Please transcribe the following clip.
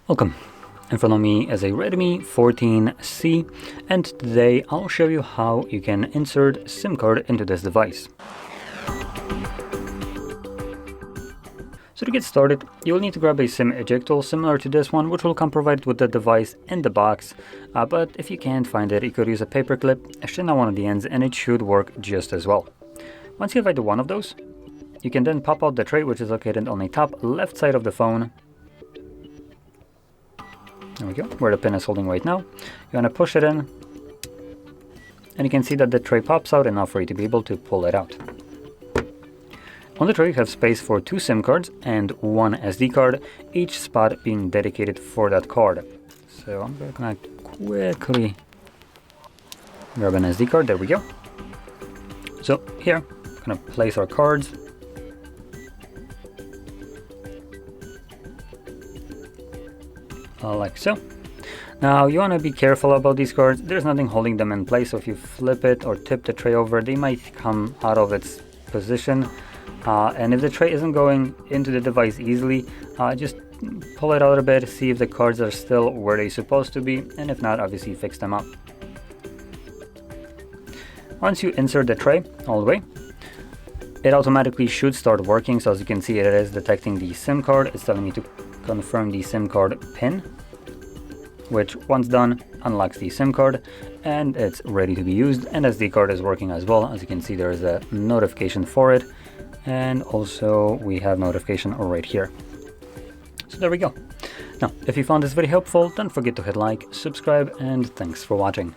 Welcome. In front of me is a Redmi 14C, and today I'll show you how you can insert SIM card into this device. So to get started, you'll need to grab a SIM eject tool similar to this one, which will come provided with the device in the box, but if you can't find it, you could use a paper clip, extend on one of the ends, and it should work just as well. Once you have either one of those, you can then pop out the tray, which is located on the top left side of the phone. There we go, where the pin is holding right now. You want to push it in, and you can see that the tray pops out enough for you to be able to pull it out. On the tray you have space for 2 SIM cards and 1 SD card, each spot being dedicated for that card. So I'm going to quickly grab an SD card, there we go. So here, I'm going to place our cards. Like so. Now you want to be careful about these cards. There's nothing holding them in place, so if you flip it or tip the tray over, they might come out of its position. And if the tray isn't going into the device easily, just pull it out a bit, see if the cards are still where they're supposed to be, and if not, obviously fix them up. Once you insert the tray all the way, it automatically should start working. So as you can see, it is detecting the SIM card. It's telling me to confirm the SIM card pin, which once done unlocks the SIM card and it's ready to be used. And SD card is working as well. As you can see, there is a notification for it, and also we have notification right here. So there we go. Now if you found this video helpful, don't forget to hit like, subscribe, and thanks for watching.